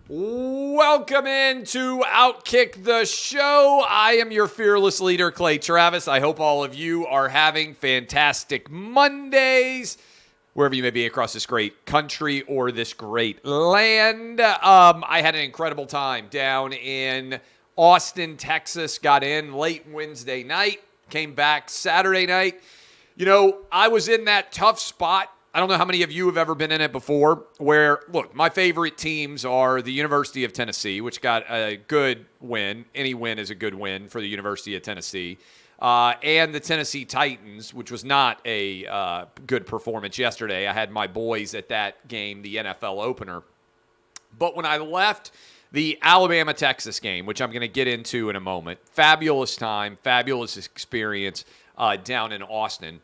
Welcome into Outkick the Show. I am your fearless leader, Clay Travis. I hope all of you are having fantastic Mondays, wherever you may be across this great country or this great land. I had an incredible time down in Austin, Texas. Got in late Wednesday night, came back Saturday night. You know, I was in that tough spot. I don't know how many of you have ever been in it before, where, look, my favorite teams are the University of Tennessee, which got a good win. Any win is a good win for the University of Tennessee. And the Tennessee Titans, which was not a good performance yesterday. I had my boys at that game, the NFL opener. But when I left the Alabama-Texas game, which I'm going to get into in a moment, fabulous time, fabulous experience down in Austin.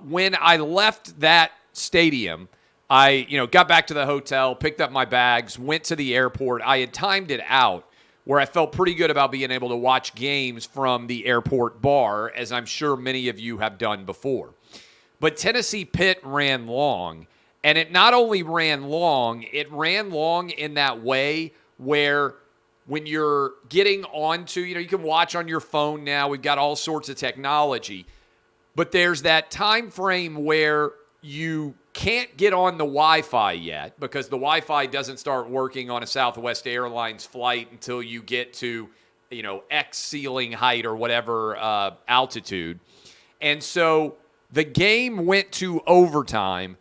When I left that stadium, I got back to the hotel, picked up my bags, went to the airport. I had timed it out where I felt pretty good about being able to watch games from the airport bar, as I'm sure many of you have done before. But Tennessee Pitt ran long, and it not only ran long, it ran long in that way where when you're getting onto, you can watch on your phone now. We've got all sorts of technology. But there's that time frame where you can't get on the Wi-Fi yet because the Wi-Fi doesn't start working on a Southwest Airlines flight until you get to, X ceiling height or whatever altitude. And so the game went to overtime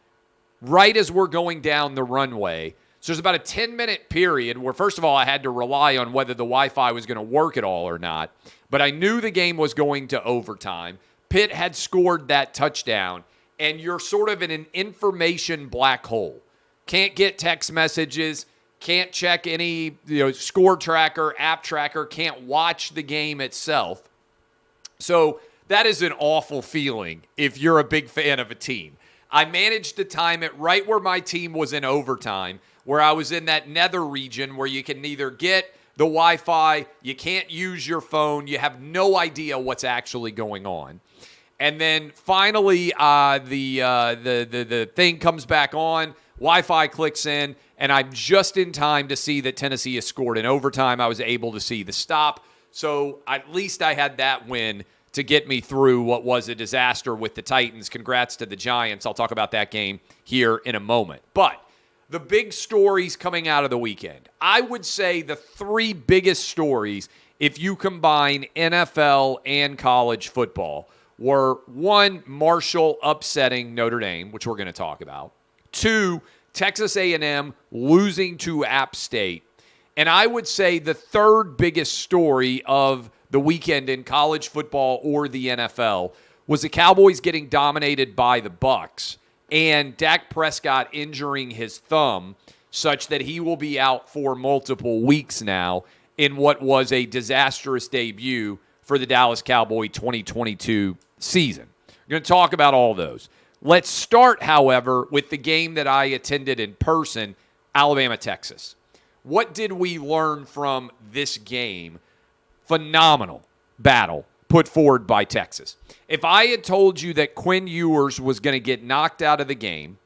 right as we're going down the runway. So there's about a 10-minute period where, first of all, I had to rely on whether the Wi-Fi was going to work at all or not. But I knew the game was going to overtime. Pitt had scored that touchdown, and you're sort of in an information black hole. Can't get text messages, can't check any score tracker, app tracker, can't watch the game itself. So that is an awful feeling if you're a big fan of a team. I managed to time it right where my team was in overtime, where I was in that nether region where you can neither get the Wi-Fi, you can't use your phone, you have no idea what's actually going on. And then finally, the thing comes back on, Wi-Fi clicks in, and I'm just in time to see that Tennessee has scored in overtime. I was able to see the stop, so at least I had that win to get me through what was a disaster with the Titans. Congrats to the Giants. I'll talk about that game here in a moment. But the big stories coming out of the weekend, I would say the three biggest stories, if you combine NFL and college football, were, one, Marshall upsetting Notre Dame, which we're going to talk about. Two, Texas A&M losing to App State. And I would say the third biggest story of the weekend in college football or the NFL was the Cowboys getting dominated by the Bucs and Dak Prescott injuring his thumb such that he will be out for multiple weeks now in what was a disastrous debut for the Dallas Cowboy 2022 season. We're going to talk about all those. Let's start, however, with the game that I attended in person, Alabama-Texas. What did we learn from this game? Phenomenal battle put forward by Texas. If I had told you that Quinn Ewers was going to get knocked out of the game,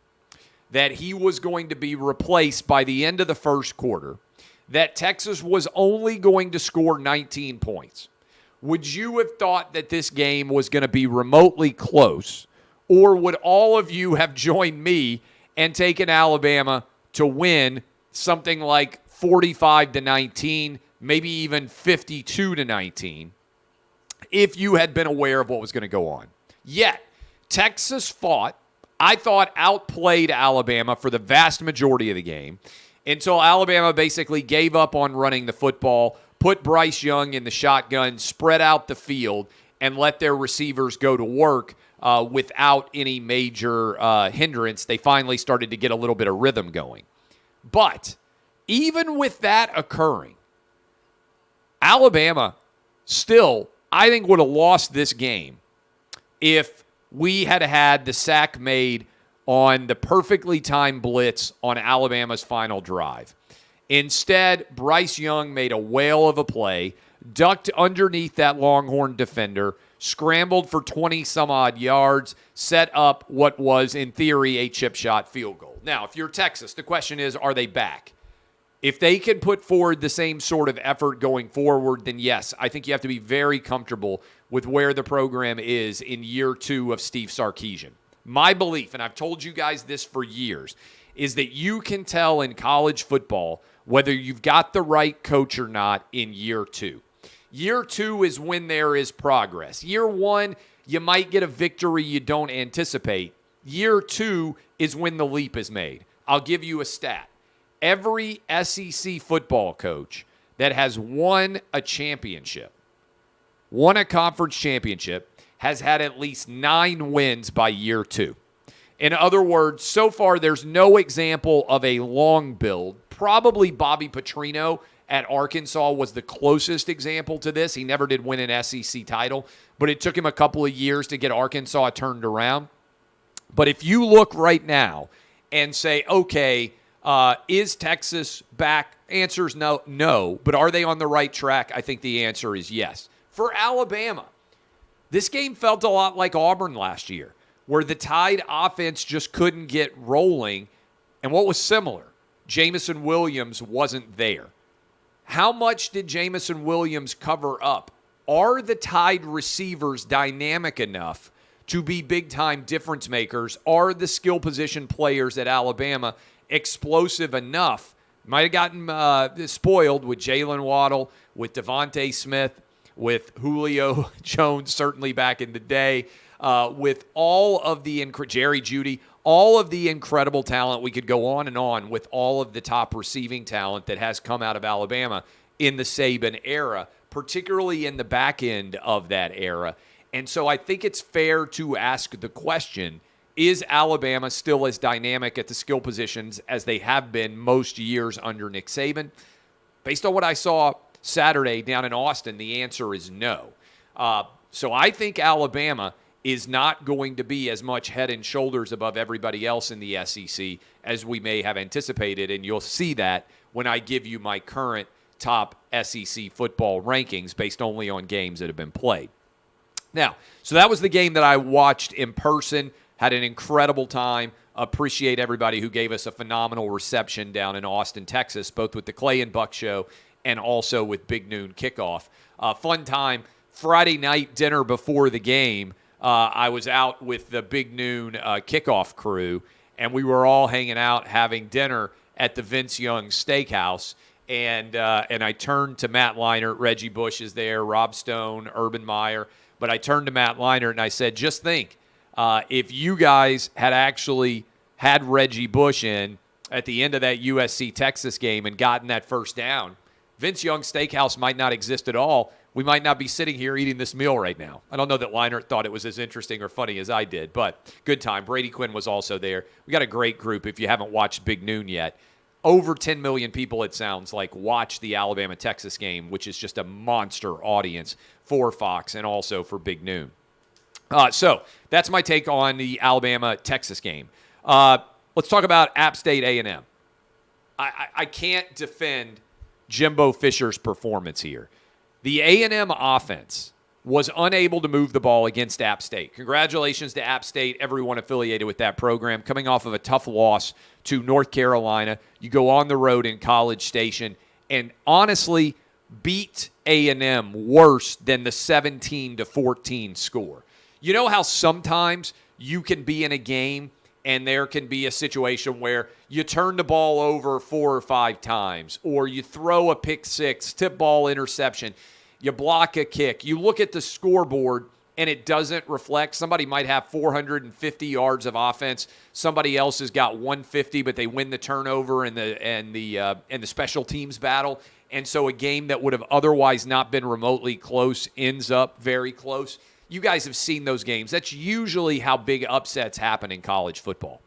that he was going to be replaced by the end of the first quarter, that Texas was only going to score 19 points, would you have thought that this game was going to be remotely close, or would all of you have joined me and taken Alabama to win something like 45-19, maybe even 52-19, if you had been aware of what was going to go on? Yet, Texas fought, I thought, outplayed Alabama for the vast majority of the game until Alabama basically gave up on running the football, put Bryce Young in the shotgun, spread out the field, and let their receivers go to work without any major hindrance. They finally started to get a little bit of rhythm going. But even with that occurring, Alabama still, I think, would have lost this game if we had had the sack made on the perfectly timed blitz on Alabama's final drive. Instead, Bryce Young made a whale of a play, ducked underneath that Longhorn defender, scrambled for 20-some-odd yards, set up what was, in theory, a chip shot field goal. Now, if you're Texas, the question is, are they back? If they can put forward the same sort of effort going forward, then yes, I think you have to be very comfortable with where the program is in year 2 of Steve Sarkisian. My belief, and I've told you guys this for years, is that you can tell in college football whether you've got the right coach or not in year 2. Year 2 is when there is progress. Year 1, you might get a victory you don't anticipate. Year 2 is when the leap is made. I'll give you a stat. Every SEC football coach that has won a championship, won a conference championship, has had at least 9 wins by year 2. In other words, so far there's no example of a long build. Probably Bobby Petrino at Arkansas was the closest example to this. He never did win an SEC title, but it took him a couple of years to get Arkansas turned around. But if you look right now and say, okay, is Texas back? Answer's no. But are they on the right track? I think the answer is yes. For Alabama, this game felt a lot like Auburn last year, where the Tide offense just couldn't get rolling. And what was similar? Jamison Williams wasn't there. How much did Jamison Williams cover up? Are the Tide receivers dynamic enough to be big-time difference makers? Are the skill position players at Alabama explosive enough? Might have gotten spoiled with Jalen Waddle, with Devontae Smith, with Julio Jones, certainly back in the day, with all of the Jerry Jeudy, all of the incredible talent. We could go on and on with all of the top receiving talent that has come out of Alabama in the Saban era, particularly in the back end of that era. And so I think it's fair to ask the question, is Alabama still as dynamic at the skill positions as they have been most years under Nick Saban? Based on what I saw Saturday down in Austin, the answer is no. So I think Alabama is not going to be as much head and shoulders above everybody else in the SEC as we may have anticipated, and you'll see that when I give you my current top SEC football rankings based only on games that have been played. Now, so that was the game that I watched in person, had an incredible time. Appreciate everybody who gave us a phenomenal reception down in Austin, Texas, both with the Clay and Buck show and also with Big Noon Kickoff. Fun time. Friday night dinner before the game, I was out with the Big Noon Kickoff crew, and we were all hanging out having dinner at the Vince Young Steakhouse. And I turned to Matt Leinart. Reggie Bush is there, Rob Stone, Urban Meyer. But I turned to Matt Leinart and I said, just think, if you guys had actually had Reggie Bush in at the end of that USC-Texas game and gotten that first down, Vince Young Steakhouse might not exist at all. We might not be sitting here eating this meal right now. I don't know that Leinart thought it was as interesting or funny as I did, but good time. Brady Quinn was also there. We got a great group if you haven't watched Big Noon yet. Over 10 million people, it sounds like, watch the Alabama-Texas game, which is just a monster audience for Fox and also for Big Noon. So that's my take on the Alabama-Texas game. Let's talk about App State A&M. I can't defend Jimbo Fisher's performance here. The A&M offense was unable to move the ball against App State. Congratulations to App State, everyone affiliated with that program, coming off of a tough loss to North Carolina. You go on the road in College Station and honestly beat A&M worse than the 17-14 score. You know how sometimes you can be in a game and there can be a situation where you turn the ball over 4 or 5 times, or you throw a pick six, tip ball interception, you block a kick, you look at the scoreboard and it doesn't reflect. Somebody might have 450 yards of offense. Somebody else has got 150, but they win the turnover and the special teams battle. And so a game that would have otherwise not been remotely close ends up very close. You guys have seen those games. That's usually how big upsets happen in college football.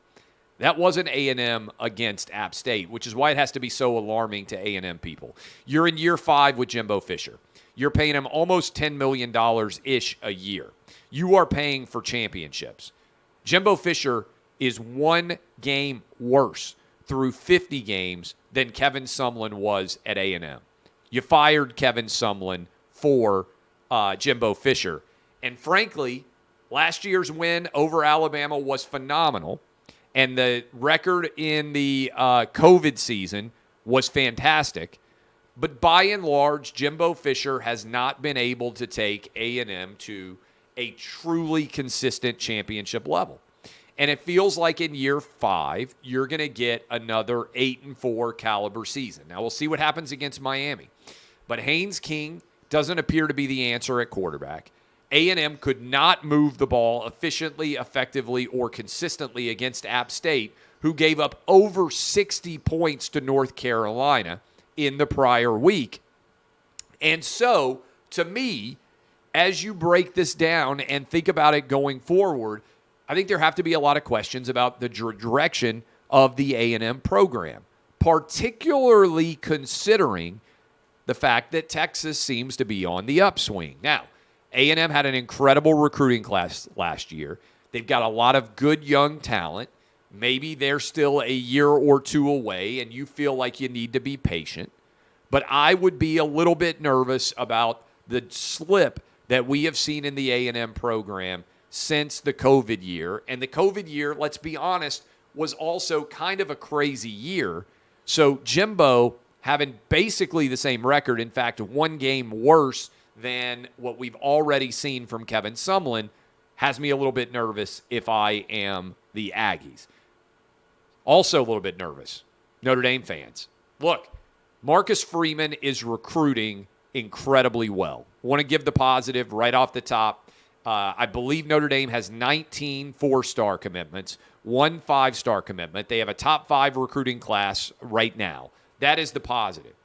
That wasn't A&M against App State, which is why it has to be so alarming to A&M people. You're in year 5 with Jimbo Fisher. You're paying him almost $10 million-ish a year. You are paying for championships. Jimbo Fisher is 1 game worse through 50 games than Kevin Sumlin was at A&M. You fired Kevin Sumlin for Jimbo Fisher. And frankly, last year's win over Alabama was phenomenal. And the record in the COVID season was fantastic. But by and large, Jimbo Fisher has not been able to take A&M to a truly consistent championship level. And it feels like in year 5, you're going to get another 8-4 caliber season. Now, we'll see what happens against Miami. But Haynes King doesn't appear to be the answer at quarterback. A&M could not move the ball efficiently, effectively, or consistently against App State, who gave up over 60 points to North Carolina in the prior week. And so, to me, as you break this down and think about it going forward, I think there have to be a lot of questions about the direction of the A&M program, particularly considering the fact that Texas seems to be on the upswing. Now, A&M had an incredible recruiting class last year. They've got a lot of good young talent. Maybe they're still a year or two away, and you feel like you need to be patient. But I would be a little bit nervous about the slip that we have seen in the A&M program since the COVID year. And the COVID year, let's be honest, was also kind of a crazy year. So Jimbo having basically the same record, in fact, one game worse than what we've already seen from Kevin Sumlin, has me a little bit nervous if I am the Aggies. Also a little bit nervous, Notre Dame fans. Look, Marcus Freeman is recruiting incredibly well. Want to give the positive right off the top. I believe Notre Dame has 19 four-star commitments, 1 5-star commitment. They have a top 5 recruiting class right now. That is the positive.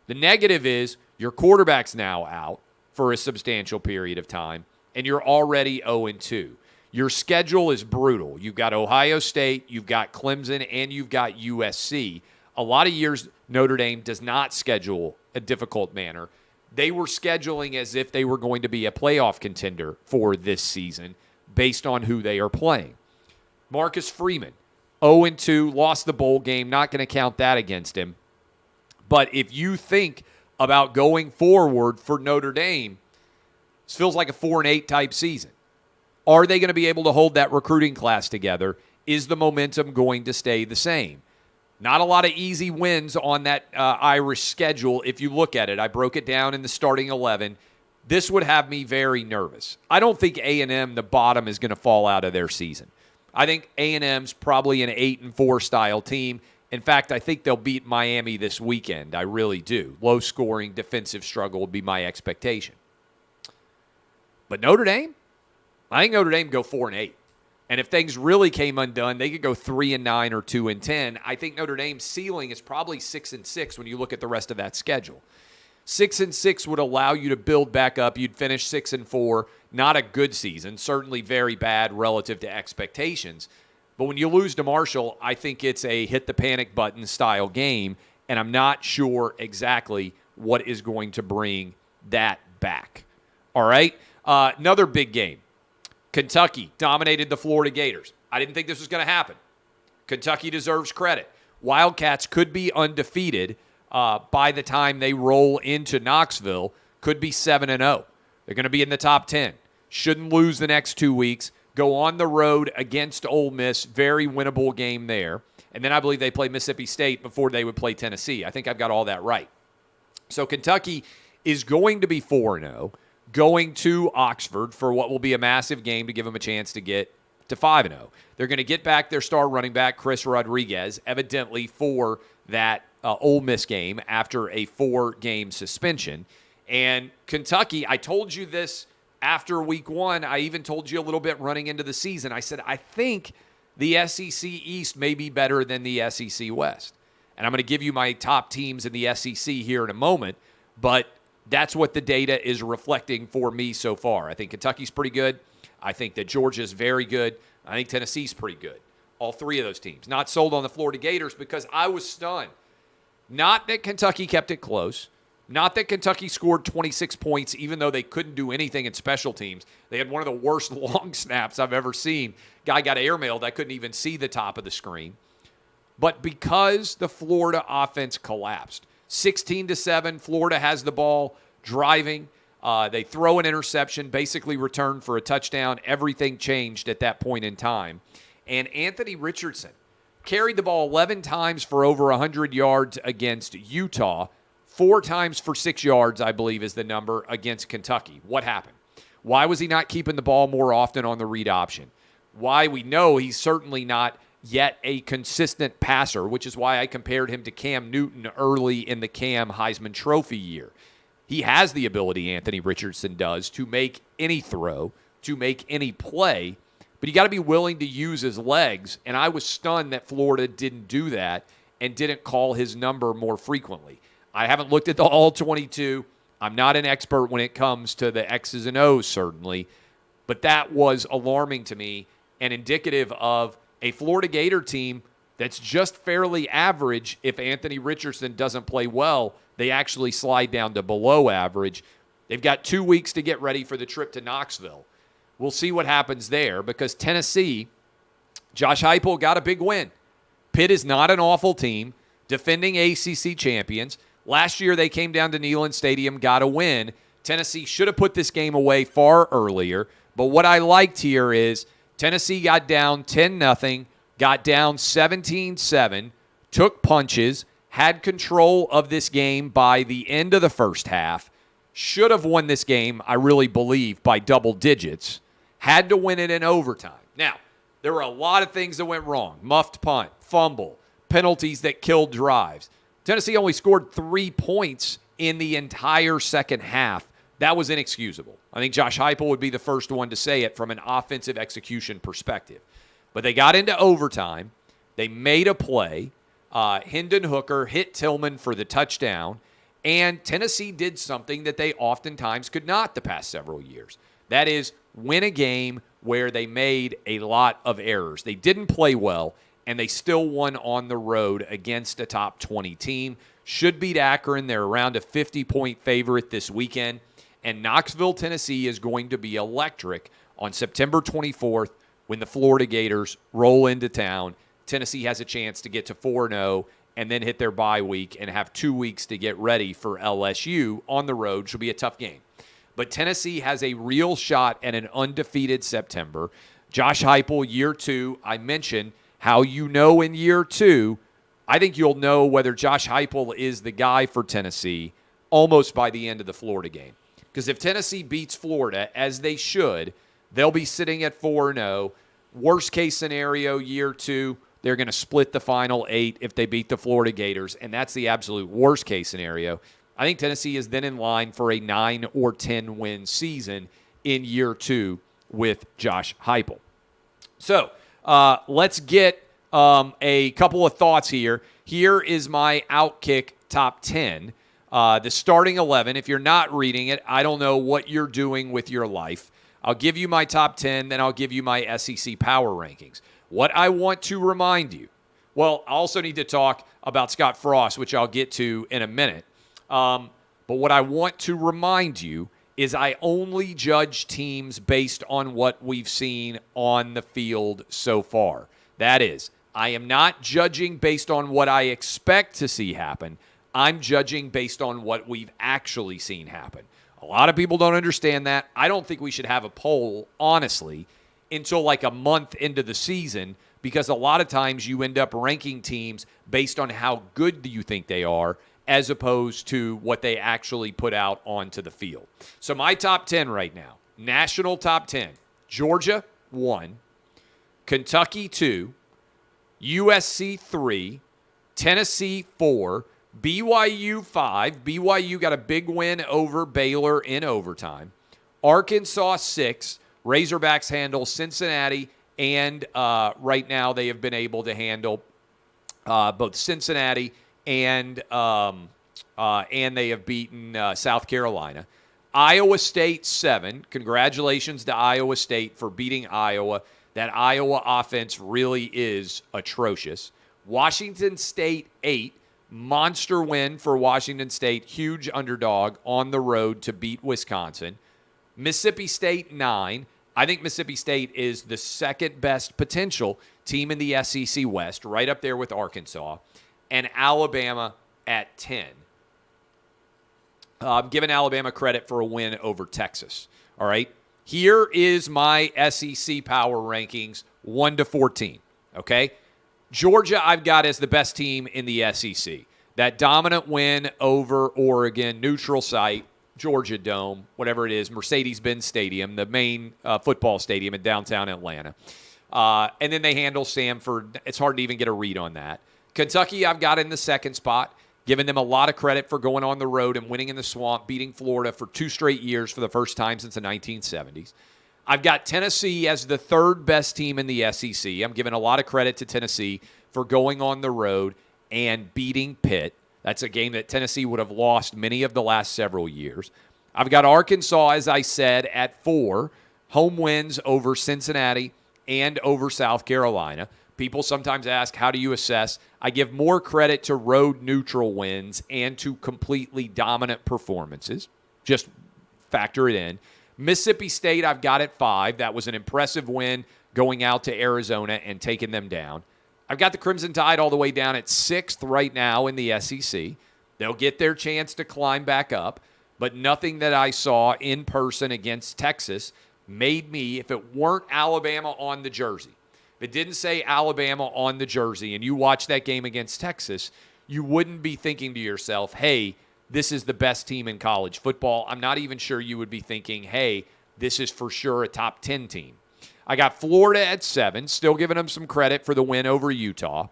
The negative is your quarterback's now out for a substantial period of time, and you're already 0-2. Your schedule is brutal. You've got Ohio State, you've got Clemson, and you've got USC. A lot of years, Notre Dame does not schedule a difficult manner. They were scheduling as if they were going to be a playoff contender for this season based on who they are playing. Marcus Freeman, 0-2, lost the bowl game. Not going to count that against him. But if you think about going forward for Notre Dame, this feels like a 4-8 type season. Are they going to be able to hold that recruiting class together? Is the momentum going to stay the same? Not a lot of easy wins on that Irish schedule if you look at it. I broke it down in the starting 11. This would have me very nervous. I don't think A&M, the bottom, is going to fall out of their season. I think A&M's probably an 8-4 style team. In fact, I think they'll beat Miami this weekend. I really do. Low-scoring defensive struggle would be my expectation. But Notre Dame? I think Notre Dame go 4-8. And if things really came undone, they could go 3-9 or 2-10. I think Notre Dame's ceiling is probably 6-6 when you look at the rest of that schedule. 6-6 would allow you to build back up. You'd finish 6-4. Not a good season. Certainly very bad relative to expectations. But when you lose to Marshall, I think it's a hit the panic button style game, and I'm not sure exactly what is going to bring that back. All right? Another big game. Kentucky dominated the Florida Gators. I didn't think this was going to happen. Kentucky deserves credit. Wildcats could be undefeated by the time they roll into Knoxville, could be 7-0. They're going to be in the top 10. Shouldn't lose the next 2 weeks. Go on the road against Ole Miss. Very winnable game there. And then I believe they play Mississippi State before they would play Tennessee. I think I've got all that right. So Kentucky is going to be 4-0, going to Oxford for what will be a massive game to give them a chance to get to 5-0. They're going to get back their star running back, Chris Rodriguez, evidently for that Ole Miss game after a 4-game suspension. And Kentucky, I told you this after week 1. I even told you a little bit running into the season. I said, I think the SEC East may be better than the SEC West. And I'm going to give you my top teams in the SEC here in a moment, but that's what the data is reflecting for me so far. I think Kentucky's pretty good. I think that Georgia's very good. I think Tennessee's pretty good. All 3 of those teams. Not sold on the Florida Gators because I was stunned. Not that Kentucky kept it close. Not that Kentucky scored 26 points even though they couldn't do anything in special teams. They had one of the worst long snaps I've ever seen. Guy got airmailed. I couldn't even see the top of the screen. But because the Florida offense collapsed, 16-7, Florida has the ball driving. They throw an interception, basically return for a touchdown. Everything changed at that point in time. And Anthony Richardson, carried the ball 11 times for over 100 yards against Utah, 4 times for 6 yards, I believe is the number, against Kentucky. What happened? Why was he not keeping the ball more often on the read option? Why? We know he's certainly not yet a consistent passer, which is why I compared him to Cam Newton early in the Cam Heisman Trophy year. He has the ability, Anthony Richardson does, to make any throw, to make any play, but you got to be willing to use his legs, and I was stunned that Florida didn't do that and didn't call his number more frequently. I haven't looked at the All-22. I'm not an expert when it comes to the X's and O's, certainly, but that was alarming to me and indicative of a Florida Gator team that's just fairly average. If Anthony Richardson doesn't play well, they actually slide down to below average. They've got 2 weeks to get ready for the trip to Knoxville. We'll see what happens there because Tennessee, Josh Heupel got a big win. Pitt is not an awful team, defending ACC champions. Last year they came down to Neyland Stadium, got a win. Tennessee should have put this game away far earlier, but what I liked here is Tennessee got down 10-0, got down 17-7, took punches, had control of this game by the end of the first half, should have won this game, I really believe, by double digits, had to win it in overtime. Now, there were a lot of things that went wrong. Muffed punt, fumble, penalties that killed drives. Tennessee only scored 3 points in the entire second half. That was inexcusable. I think Josh Heupel would be the first one to say it from an offensive execution perspective. But they got into overtime. They made a play. Hendon Hooker hit Tillman for the touchdown. And Tennessee did something that they oftentimes could not the past several years. That is, win a game where they made a lot of errors. They didn't play well, and they still won on the road against a top 20 team. Should beat Akron. They're around a 50-point favorite this weekend. And Knoxville, Tennessee is going to be electric on September 24th when the Florida Gators roll into town. Tennessee has a chance to get to 4-0 and then hit their bye week and have 2 weeks to get ready for LSU on the road. Should be a tough game. But Tennessee has a real shot at an undefeated September. Josh Heupel, year 2, I mentioned how you know in year 2. I think you'll know whether Josh Heupel is the guy for Tennessee almost by the end of the Florida game. Because if Tennessee beats Florida, as they should, they'll be sitting at 4-0. Worst case scenario, year 2, they're going to split the final 8 if they beat the Florida Gators, and that's the absolute worst case scenario. I think Tennessee is then in line for a 9 or 10 win season in year 2 with Josh Heupel. So let's get a couple of thoughts here. Here is my Outkick top 10. The starting 11, if you're not reading it, I don't know what you're doing with your life. I'll give you my top 10, then I'll give you my SEC power rankings. What I want to remind you, well, I also need to talk about Scott Frost, which I'll get to in a minute. But what I want to remind you is I only judge teams based on what we've seen on the field so far. That is, I am not judging based on what I expect to see happen. I'm judging based on what we've actually seen happen. A lot of people don't understand that. I don't think we should have a poll, honestly, until like a month into the season, because a lot of times you end up ranking teams based on how good do you think they are as opposed to what they actually put out onto the field. So my top 10 right now, national top 10, Georgia, 1, Kentucky, 2, USC, 3, Tennessee, 4, BYU 5. BYU got a big win over Baylor in overtime. Arkansas 6. Razorbacks handle Cincinnati, and right now they have been able to handle both Cincinnati and they have beaten South Carolina. Iowa State 7. Congratulations to Iowa State for beating Iowa. That Iowa offense really is atrocious. Washington State 8. Monster win for Washington State. Huge underdog on the road to beat Wisconsin. Mississippi State 9. I think Mississippi State is the second best potential team in the SEC West, right up there with Arkansas. And Alabama at 10. I'm giving Alabama credit for a win over Texas. All right. Here is my SEC power rankings, 1 to 14. Okay. Georgia, I've got as the best team in the SEC. That dominant win over Oregon, neutral site, Georgia Dome, whatever it is, Mercedes-Benz Stadium, the main football stadium in downtown Atlanta. And then they handle Samford. It's hard to even get a read on that. Kentucky, I've got in the second spot, giving them a lot of credit for going on the road and winning in the swamp, beating Florida for 2 straight years for the first time since the 1970s. I've got Tennessee as the third best team in the SEC. I'm giving a lot of credit to Tennessee for going on the road and beating Pitt. That's a game that Tennessee would have lost many of the last several years. I've got Arkansas, as I said, at 4, home wins over Cincinnati and over South Carolina. People sometimes ask, how do you assess? I give more credit to road neutral wins and to completely dominant performances. Just factor it in. Mississippi State, I've got at 5. That was an impressive win going out to Arizona and taking them down. I've got the Crimson Tide all the way down at 6th right now in the SEC. They'll get their chance to climb back up, but nothing that I saw in person against Texas made me, if it weren't Alabama on the jersey, if it didn't say Alabama on the jersey and you watch that game against Texas, you wouldn't be thinking to yourself, hey, this is the best team in college football. I'm not even sure you would be thinking, hey, this is for sure a top 10 team. I got Florida at 7, still giving them some credit for the win over Utah.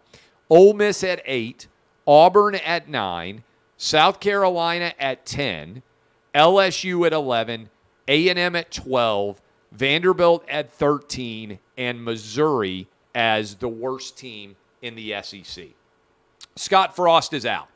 Ole Miss at 8, Auburn at 9, South Carolina at 10, LSU at 11, A&M at 12, Vanderbilt at 13, and Missouri as the worst team in the SEC. Scott Frost is out.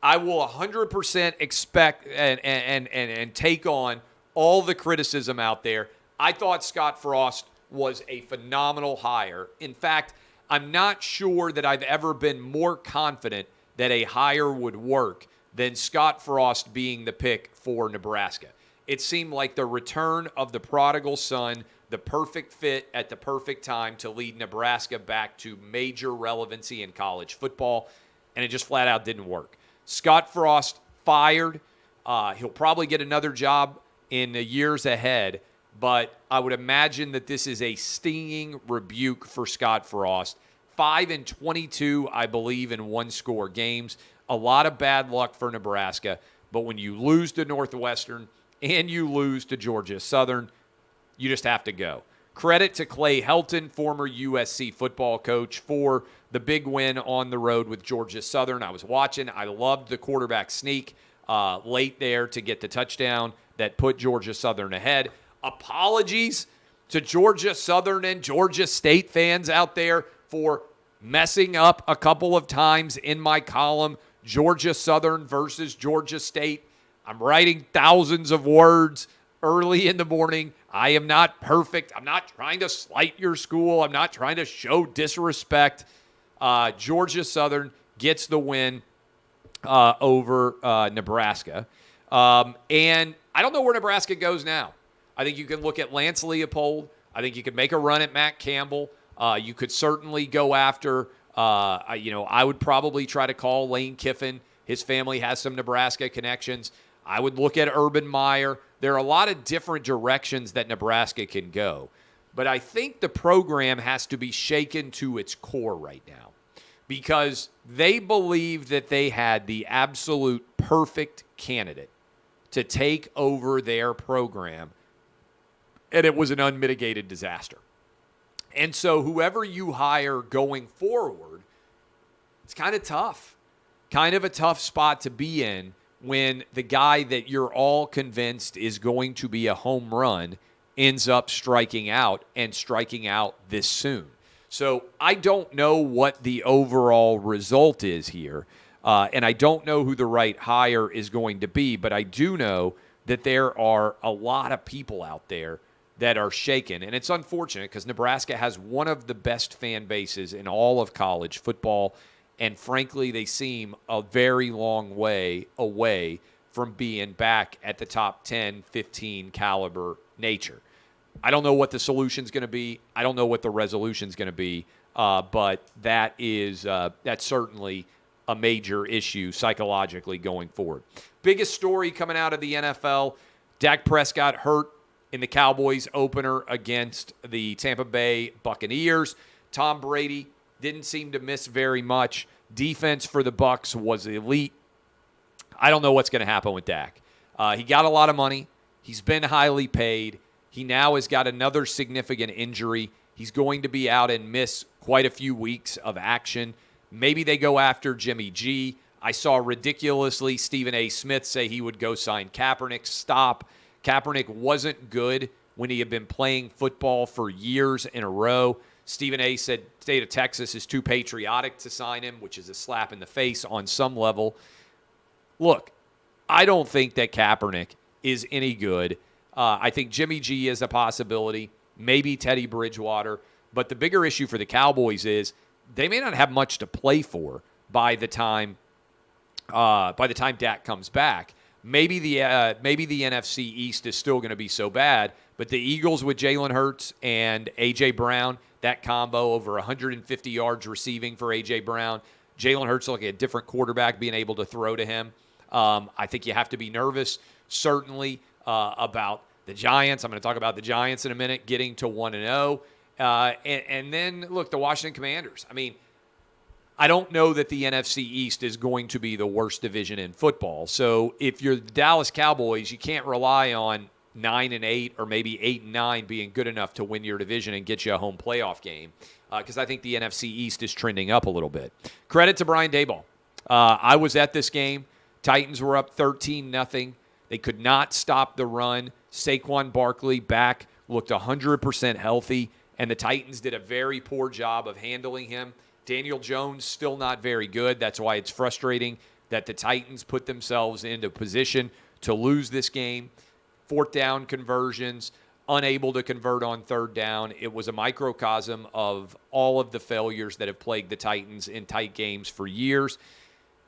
I will 100% expect and take on all the criticism out there. I thought Scott Frost was a phenomenal hire. In fact, I'm not sure that I've ever been more confident that a hire would work than Scott Frost being the pick for Nebraska. It seemed like the return of the prodigal son, the perfect fit at the perfect time to lead Nebraska back to major relevancy in college football, and it just flat out didn't work. Scott Frost fired. He'll probably get another job in the years ahead, but I would imagine that this is a stinging rebuke for Scott Frost. 5-22, I believe, in one-score games. A lot of bad luck for Nebraska, but when you lose to Northwestern and you lose to Georgia Southern, you just have to go. Credit to Clay Helton, former USC football coach, for the big win on the road with Georgia Southern. I was watching. I loved the quarterback sneak late there to get the touchdown that put Georgia Southern ahead. Apologies to Georgia Southern and Georgia State fans out there for messing up a couple of times in my column, Georgia Southern versus Georgia State. I'm writing thousands of words early in the morning. I am not perfect. I'm not trying to slight your school. I'm not trying to show disrespect. Georgia Southern gets the win over Nebraska. And I don't know where Nebraska goes now. I think you can look at Lance Leopold. I think you could make a run at Matt Campbell. You could certainly go after, I would probably try to call Lane Kiffin. His family has some Nebraska connections. I would look at Urban Meyer. There are a lot of different directions that Nebraska can go. But I think the program has to be shaken to its core right now because they believed that they had the absolute perfect candidate to take over their program, and it was an unmitigated disaster. And so whoever you hire going forward, it's kind of tough. Kind of a tough spot to be in when the guy that you're all convinced is going to be a home run ends up striking out and striking out this soon. So I don't know what the overall result is here, and I don't know who the right hire is going to be, but I do know that there are a lot of people out there that are shaken, and it's unfortunate because Nebraska has one of the best fan bases in all of college football, and frankly, they seem a very long way away from being back at the top 10, 15 caliber nature. I don't know what the solution's going to be. I don't know what the resolution's going to be, but that's certainly a major issue psychologically going forward. Biggest story coming out of the NFL, Dak Prescott hurt in the Cowboys opener against the Tampa Bay Buccaneers. Tom Brady Didn't seem to miss very much. Defense for the Bucs was elite. I don't know what's going to happen with Dak. He got a lot of money. He's been highly paid. He now has got another significant injury. He's going to be out and miss quite a few weeks of action. Maybe they go after Jimmy G. I saw ridiculously Stephen A. Smith say he would go sign Kaepernick. Stop. Kaepernick wasn't good when he had been playing football for years in a row. Stephen A. said state of Texas is too patriotic to sign him, which is a slap in the face on some level. Look, I don't think that Kaepernick is any good. I think Jimmy G is a possibility, maybe Teddy Bridgewater. But the bigger issue for the Cowboys is they may not have much to play for by the time Dak comes back. Maybe the NFC East is still going to be so bad, but the Eagles with Jalen Hurts and A.J. Brown, that combo over 150 yards receiving for A.J. Brown. Jalen Hurts looking at a different quarterback being able to throw to him. I think you have to be nervous, certainly, about the Giants. I'm going to talk about the Giants in a minute, getting to 1-0. And then, look, the Washington Commanders. I mean, I don't know that the NFC East is going to be the worst division in football. So if you're the Dallas Cowboys, you can't rely on 9-8 or maybe 8-9 being good enough to win your division and get you a home playoff game, because I think the NFC East is trending up a little bit. Credit to Brian Daboll. I was at this game. Titans were up 13-0. They could not stop the run. Saquon Barkley back, looked 100% healthy, and the Titans did a very poor job of handling him. Daniel Jones still not very good. That's why it's frustrating that the Titans put themselves into position to lose this game. Fourth down conversions, unable to convert on third down. It was a microcosm of all of the failures that have plagued the Titans in tight games for years.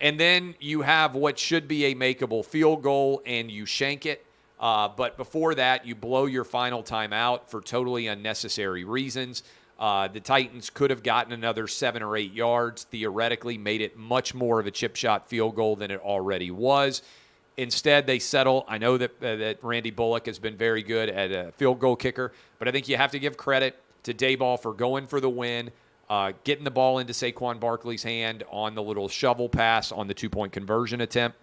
And then you have what should be a makeable field goal, and you shank it. But before that, you blow your final timeout for totally unnecessary reasons. The Titans could have gotten another 7 or 8 yards, theoretically made it much more of a chip shot field goal than it already was. Instead, they settle. I know that Randy Bullock has been very good at a field goal kicker, but I think you have to give credit to Daboll for going for the win, getting the ball into Saquon Barkley's hand on the little shovel pass on the 2-point conversion attempt.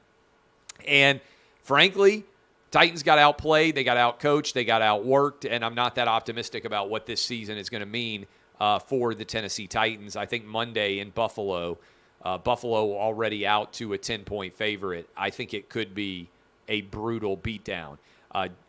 And frankly, Titans got outplayed, they got outcoached, they got outworked, and I'm not that optimistic about what this season is going to mean for the Tennessee Titans. I think Monday in Buffalo already out to a 10-point favorite. I think it could be a brutal beatdown.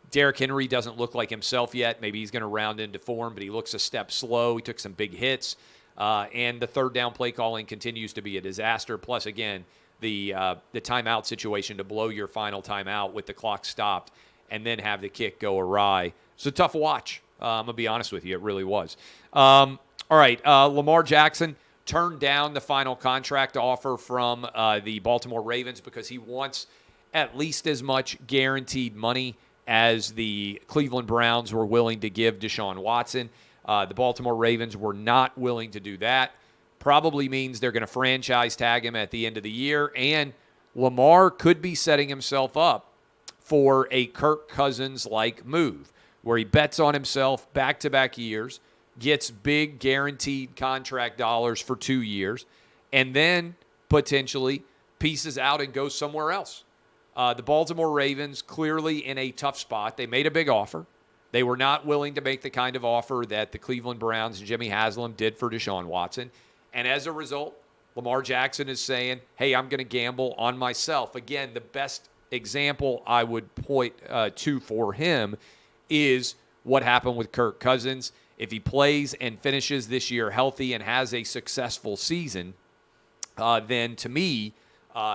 Derrick Henry doesn't look like himself yet. Maybe he's going to round into form, but he looks a step slow. He took some big hits, and the third down play calling continues to be a disaster. Plus, again, the timeout situation to blow your final timeout with the clock stopped and then have the kick go awry. It's a tough watch. I'm going to be honest with you. It really was. All right, Lamar Jackson turned down the final contract offer from the Baltimore Ravens because he wants at least as much guaranteed money as the Cleveland Browns were willing to give Deshaun Watson. The Baltimore Ravens were not willing to do that. Probably means they're going to franchise tag him at the end of the year, and Lamar could be setting himself up for a Kirk Cousins-like move, where he bets on himself back-to-back years, gets big guaranteed contract dollars for 2 years, and then potentially pieces out and goes somewhere else. The Baltimore Ravens clearly in a tough spot. They made a big offer. They were not willing to make the kind of offer that the Cleveland Browns and Jimmy Haslam did for Deshaun Watson. And as a result, Lamar Jackson is saying, hey, I'm going to gamble on myself. Again, the best example I would point to for him is what happened with Kirk Cousins. If he plays and finishes this year healthy and has a successful season, then to me,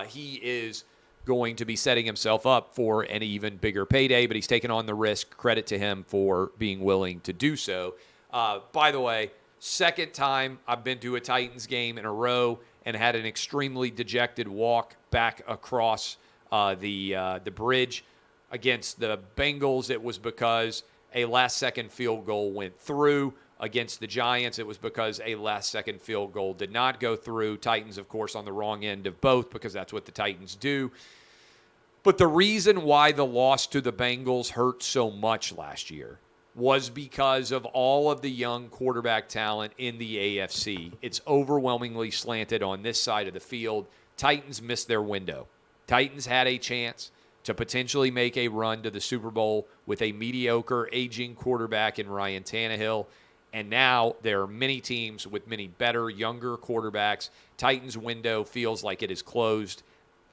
he is going to be setting himself up for an even bigger payday, but he's taken on the risk. Credit to him for being willing to do so. By the way, second time I've been to a Titans game in a row and had an extremely dejected walk back across the bridge against the Bengals. It was because a last-second field goal went through. Against the Giants, it was because a last-second field goal did not go through. Titans, of course, on the wrong end of both because that's what the Titans do. But the reason why the loss to the Bengals hurt so much last year was because of all of the young quarterback talent in the AFC. It's overwhelmingly slanted on this side of the field. Titans missed their window. Titans had a chance to potentially make a run to the Super Bowl with a mediocre, aging quarterback in Ryan Tannehill. And now there are many teams with many better, younger quarterbacks. Titans' window feels like it is closed.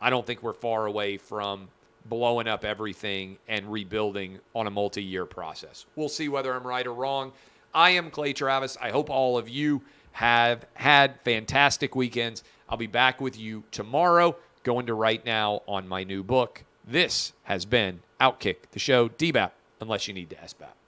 I don't think we're far away from blowing up everything and rebuilding on a multi-year process. We'll see whether I'm right or wrong. I am Clay Travis. I hope all of you have had fantastic weekends. I'll be back with you tomorrow, going to write now on my new book. This has been Outkick the Show. DBAP, unless you need to SBAP.